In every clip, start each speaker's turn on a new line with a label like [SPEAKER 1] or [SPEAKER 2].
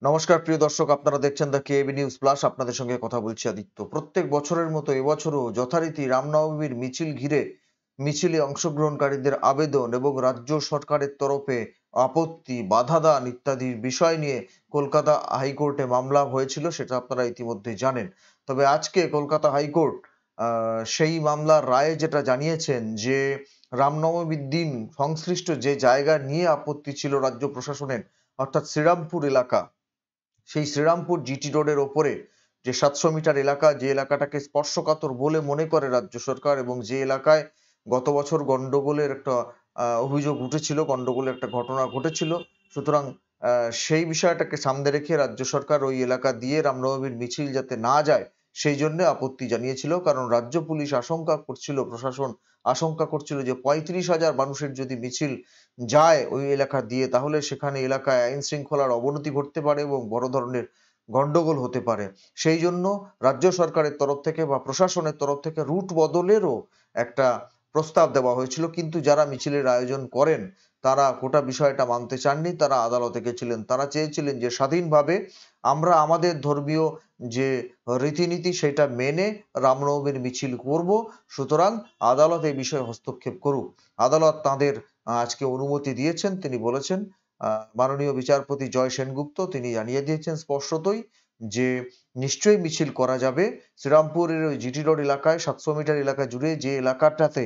[SPEAKER 1] নমস্কার প্রিয় দর্শক, আপনারা দেখছেন দ্য কেবি নিউজ প্লাস। আপনাদের সঙ্গে কথা বলছি আদিত্য। প্রত্যেক বছরের মতো এবছরও যথারীতি রামনবমীর মিছিল ঘিরে মিছিলে অংশগ্রহণকারীদের আবেদন এবং রাজ্য সরকারের তরফে আপত্তি, বাধা দান ইত্যাদির বিষয় নিয়ে কলকাতা হাইকোর্টে মামলা হয়েছিল, সেটা আপনারা ইতিমধ্যে জানেন। তবে আজকে কলকাতা হাইকোর্ট সেই মামলার রায়ে যেটা জানিয়েছেন যে রামনবমীর দিন সংশ্লিষ্ট যে জায়গা নিয়ে আপত্তি ছিল রাজ্য প্রশাসনের, অর্থাৎ শ্রীরামপুর এলাকা, সেই শ্রীরামপুর জিটি রোডের ওপরে যে 700 মিটার এলাকা, যে এলাকাটাকে স্পর্শকাতর বলে মনে করে রাজ্য সরকার, এবং যে এলাকায় গত বছর গন্ডগোলের একটা অভিযোগ উঠেছিল, গন্ডগোলের একটা ঘটনা ঘটেছিল। সুতরাং সেই বিষয়টাকে সামনে রেখে রাজ্য সরকার ওই এলাকা দিয়ে রামনবমীর মিছিল যাতে না যায় সেই জন্য আপত্তি জানিয়েছিল। কারণ রাজ্য পুলিশ আশঙ্কা করছিল, প্রশাসন আশঙ্কা করছিল যে 35,000 মানুষের যদি মিছিল যায় ওই এলাকা দিয়ে, তাহলে সেখানে এলাকায় আইন শৃঙ্খলার অবনতি ঘটতে পারে এবং বড় ধরনের গন্ডগোল হতে পারে। সেই জন্য রাজ্য সরকারের তরফ থেকে বা প্রশাসনের তরফ থেকে রুট বদলেরও একটা প্রস্তাব দেওয়া হয়েছিল, কিন্তু যারা মিছিলের আয়োজন করেন তারা গোটা বিষয়টা মানতে চাননি। তারা আদালতে গেছিলেন, তারা চেয়েছিলেন যে স্বাধীনভাবে আমরা আমাদের ধর্মীয় যে রীতিনীতি সেটা মেনে রামনবমীর মিছিল করব, সুতরাং আদালত এই বিষয়ে হস্তক্ষেপ করুক। আদালত তাদের আজকে অনুমতি দিয়েছেন। তিনি বলেছেন, মাননীয় বিচারপতি জয় সেনগুপ্ত তিনি জানিয়ে দিয়েছেন স্পষ্টতই যে নিশ্চয়ই মিছিল করা যাবে। শ্রীরামপুরের ওই জিটি রোড এলাকায় 700 মিটার এলাকা জুড়ে যে এলাকাটাতে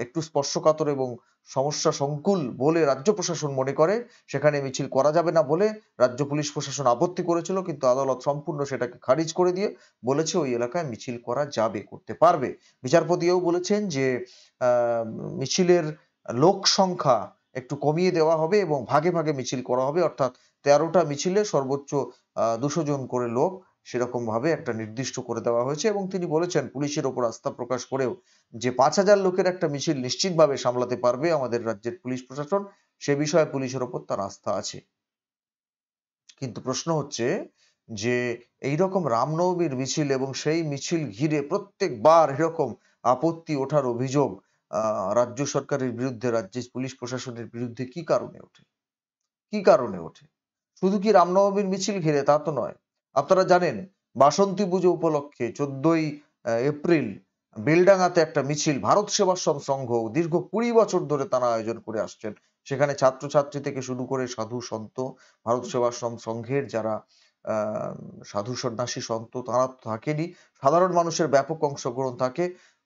[SPEAKER 1] একটু স্পর্শকাতর এবং সমস্যা সংকুল বলে রাজ্য প্রশাসন মনে করে, সেখানে মিছিল করা যাবে না বলে রাজ্য পুলিশ প্রশাসন আপত্তি করেছিল, কিন্তু আদালত সম্পূর্ণ সেটাকে খারিজ করে দিয়ে বলেছে ওই এলাকায় মিছিল করা যাবে, করতে পারবে। বিচারপতিও বলেছেন যে মিছিলের লোক সংখ্যা একটু কমিয়ে দেওয়া হবে এবং ভাগে ভাগে মিছিল করা হবে, অর্থাৎ 13টা মিছিলে সর্বোচ্চ 200 জন করে লোক সেরকম ভাবে একটা নির্দিষ্ট করে দেওয়া হয়েছে। এবং তিনি বলেছেন পুলিশের ওপর আস্থা প্রকাশ করেও যে 5,000 লোকের একটা মিছিল নিশ্চিতভাবে সামলাতে পারবে আমাদের রাজ্যের পুলিশ প্রশাসন, সে বিষয়ে পুলিশের ওপর তার আস্থা আছে। কিন্তু প্রশ্ন হচ্ছে যে এইরকম রামনবমীর মিছিল এবং সেই মিছিল ঘিরে প্রত্যেকবার এরকম আপত্তি ওঠার অভিযোগ রাজ্য সরকারের বিরুদ্ধে, রাজ্যের পুলিশ প্রশাসনের বিরুদ্ধে কি কারণে ওঠে? কি কারণে ওঠে? শুধু কি রামনবমীর মিছিল ঘিরে তা তো নয়। আপনারা জানেন বাসন্তী পুজো উপলক্ষে 14ই এপ্রিল বেলডাঙ্গাতে একটা মিছিল ভারত সেবাশ্রম সংঘ দীর্ঘ 20 বছর ধরে তারা আয়োজন করে আসছেন। সেখানে ছাত্রছাত্রী থেকে শুরু করে সাধু সন্ত, ভারত সেবাশ্রম সংঘের যারা সাধু সন্ন্যাসী সন্ত তারা তো থাকেনই, সাধারণ মানুষের ব্যাপক অংশগ্রহণ থাকে।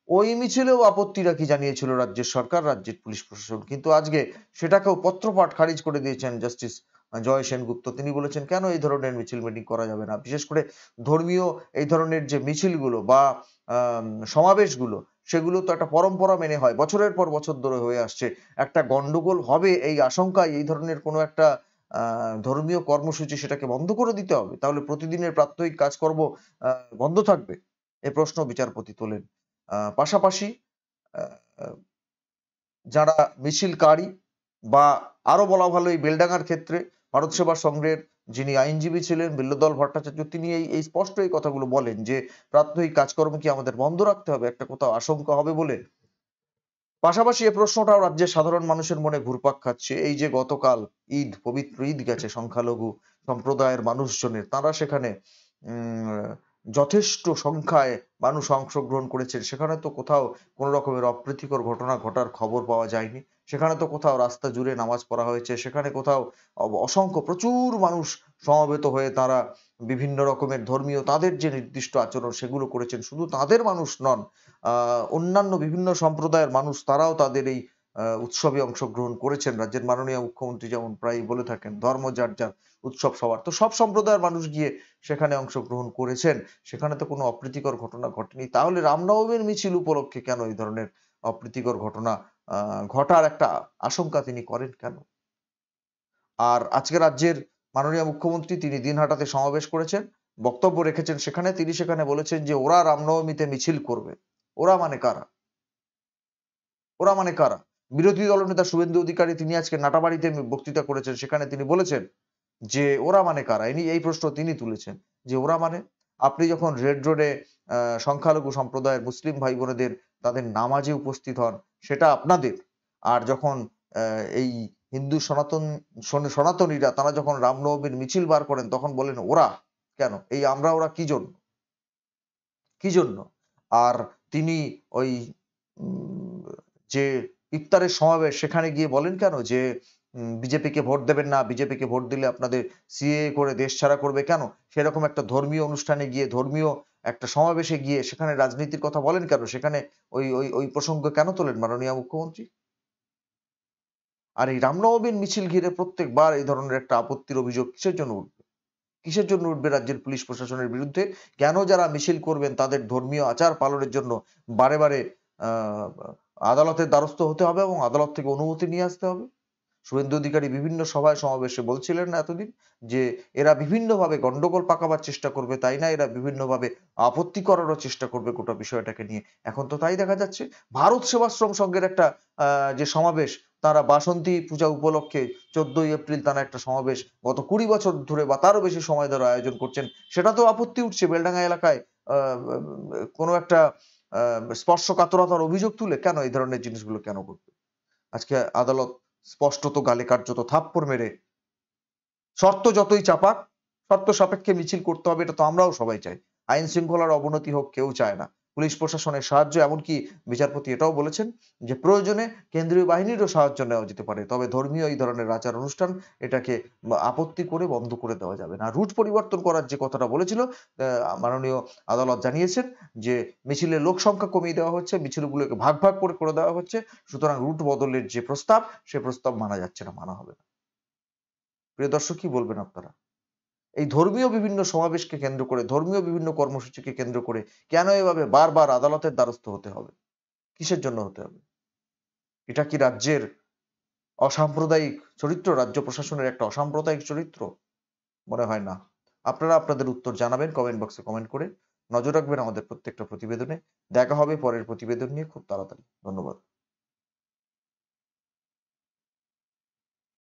[SPEAKER 1] ওই মিছিলেও আপত্তি রাখি জানিয়েছিল রাজ্যের সরকার, রাজ্যের পুলিশ প্রশাসন, কিন্তু আজকে সেটাকেও পত্রপাঠ খারিজ করে দিয়েছেন জাস্টিস জয় সেনগুপ্ত। তিনি বলেছেন কেন এই ধরনের মিছিল মিটিং করা যাবে না, বিশেষ করে ধর্মীয় এই ধরনের যে মিছিলগুলো বা সমাবেশগুলো, সেগুলো তো একটা পরম্পরা মেনে হয়, বছরের পর বছর ধরে হয়ে আসছে। একটা গন্ডগোল হবে এই আশঙ্কায় এই ধরনের কোনো একটা ধর্মীয় কর্মসূচি সেটাকে বন্ধ করে দিতে হবে, তাহলে প্রতিদিনের প্রাত্যহিক কাজকর্ম বন্ধ থাকবে? এ প্রশ্ন বিচারপতি তোলেন। পাশাপাশি আহ, যারা মিছিলকারী বা আরো বলা ভালো এই বেলডাঙ্গার ক্ষেত্রে ভারত সেবা সংঘের যিনি আইনজীবী ছিলেন বিল্লদল ভট্টাচার্য, তিনি এই স্পষ্ট এই কথাগুলো বলেন যে প্রাত্যহিক কাজকর্ম কি আমাদের বন্ধ রাখতে হবে, একটা কোথাও আশঙ্কা হবে বলে। পাশাপাশি এই প্রশ্নটাও রাজ্যের সাধারণ মানুষের মনে ঘুরপাক খাচ্ছে। এই যে গতকাল ঈদ, পবিত্র ঈদ গেছে সংখ্যালঘু সম্প্রদায়ের মানুষজনের, তারা সেখানে যথেষ্ট সংখ্যায় মানুষ অংশগ্রহণ করেছেন, সেখানে তো কোথাও কোনো রকমের অপ্রীতিকর ঘটনা ঘটার খবর পাওয়া যায়নি। সেখানে তো কোথাও রাস্তা জুড়ে নামাজ পড়া হয়েছে, সেখানে কোথাও অসংখ্য প্রচুর মানুষ সমবেত হয়ে তারা বিভিন্ন রকমের ধর্মীয় তাদের যে নির্দিষ্ট আচরণ সেগুলো করেছেন। শুধু তাদের মানুষ নন, অন্যান্য বিভিন্ন সম্প্রদায়ের মানুষ তারাও তাদের এই উৎসবে অংশগ্রহণ করেছেন। রাজ্যের মাননীয় মুখ্যমন্ত্রী যেমন প্রায়ই বলে থাকেন ধর্ম যার যার, উৎসব সবার। তো সব সম্প্রদায়ের মানুষ গিয়ে সেখানে অংশগ্রহণ করেছেন, সেখানে তো কোনো অপ্রীতিকর ঘটনা ঘটেনি। তাহলে রামনবমীর মিছিল উপলক্ষে কেন এই ধরনের অপ্রীতিকর ঘটনা ঘটার একটা আশঙ্কা তিনি করেন কেন? আর আজকে রাজ্যের মাননীয় মুখ্যমন্ত্রী তিনি দিনহাটাতে সমাবেশ করেছেন, বক্তব্য রেখেছেন সেখানে। তিনি সেখানে বলেছেন যে ওরা রামনবমীতে মিছিল করবে। ওরা মানে কারা? ওরা মানে কারা? বিরোধী দলনেতা শুভেন্দু অধিকারী তিনি আজকে নাটাবাড়িতে বক্তৃতা করেছেন, সেখানে তিনি বলেছেন যে ওরা মানে কারা? এই প্রশ্ন তিনি তুলেছেন যে ওরা মানে, আপনি যখন রেড রোডে সংখ্যালঘু সম্প্রদায়ের মুসলিম ভাই বোনেদের তাদের নামাজে উপস্থিত হন সেটা আপনাদের, আর যখন এই হিন্দু সনাতনীরা তারা যখন রামনবমীর মিছিল বার করেন তখন বলেন ওরা কেন, এই আমরা ওরা কি জন্য, কি জন্য? আর তিনি ওই যে ইফতারের সমাবেশ সেখানে গিয়ে বলেন কেন যে বিজেপিকে ভোট দেবেন না, বিজেপিকে ভোট দিলে আপনাদের সিএএ করে দেশ ছাড়া করবে কেন? সেরকম একটা ধর্মীয় অনুষ্ঠানে গিয়ে, ধর্মীয় একটা সমাবেশে গিয়ে সেখানে রাজনীতির কথা বলেন কেন? সেখানে ওই প্রসঙ্গ কেন তোলেন মাননীয় মুখ্যমন্ত্রী? আর এই রামনবমীর মিছিল ঘিরে প্রত্যেকবার এই ধরনের একটা আপত্তির অভিযোগ কিসের জন্য উঠবে? কিসের জন্য উঠবে রাজ্যের পুলিশ প্রশাসনের বিরুদ্ধে? কেন যারা মিছিল করবেন তাদের ধর্মীয় আচার পালনের জন্য বারে, বারে আ আদালতের দ্বারস্থ হতে হবে এবং আদালত থেকে অনুমতি নিয়ে আসতে হবে? শুভেন্দু অধিকারী বিভিন্ন সভায় সমাবেশে বলছিলেন না এতদিন যে এরা বিভিন্নভাবে গন্ডগোল পাকাবার চেষ্টা করবে, তাই না এরা বিভিন্নভাবে আপত্তি করারও চেষ্টা করবে গোটা বিষয়টাকে নিয়ে। এখন তো তাই দেখা যাচ্ছে। ভারত সেবাশ্রম সংঘের একটা যে সমাবেশ, তারা বাসন্তী পূজা উপলক্ষে 14ই এপ্রিল তারা একটা সমাবেশ গত 20 বছর ধরে বা তারও বেশি সময় ধরে আয়োজন করছেন। সেটাতেও আপত্তি উঠছে বেলডাঙ্গা এলাকায় আ কোনো একটা আ স্পর্শকাতরতার অভিযোগ তুলে কেন এই ধরনের জিনিসগুলো কেন করবে? আজকে আদালত স্পষ্টত গালে কার্যত থাপ্পড় মেরে শর্ত যতই চাপাক, শর্ত সাপেক্ষে মিছিল করতে হবে এটা তো আমরাও সবাই চাই। আইন শৃঙ্খলার অবনতি হোক কেউ চায় না। পুলিশ প্রশাসনের সাহায্য, এমনকি বিচারপতি এটাও বলেছেন যে প্রয়োজনে কেন্দ্রীয় বাহিনীরও সাহায্য নেওয়া যেতে পারে। তবে ধর্মীয় এই ধরনের আচার অনুষ্ঠান এটাকে আপত্তি করে বন্ধ করে দেওয়া যাবে না। রুট পরিবর্তন করার যে কথাটা বলেছিল মাননীয় আদালত জানিয়েছেন যে মিছিলের লোক সংখ্যা কমিয়ে দেওয়া হচ্ছে, মিছিলগুলোকে ভাগ, ভাগ করে দেওয়া হচ্ছে। সুতরাং রুট বদলের যে প্রস্তাব সে প্রস্তাব মানা যাচ্ছে না, মানা হবে না। প্রিয় দর্শক কি বলবেন আপনারা? এই ধর্মীয় বিভিন্ন সমাবেশকে কেন্দ্র করে, ধর্মীয় বিভিন্ন কর্মসূচিকে কেন্দ্র করে কেন এভাবে বারবার আদালতের দ্বারস্থ হতে হবে? কিসের জন্য হতে হবে? এটা কি রাজ্যের অসাম্প্রদায়িক চরিত্র? রাজ্য প্রশাসনের একটা অসাম্প্রদায়িক চরিত্র? মনে হয় না। আপনারা আপনাদের উত্তর জানাবেন কমেন্ট বক্সে কমেন্ট করে। নজর রাখবেন আমাদের প্রত্যেকটা প্রতিবেদনে। দেখা হবে পরের প্রতিবেদন নিয়ে খুব তাড়াতাড়ি। ধন্যবাদ।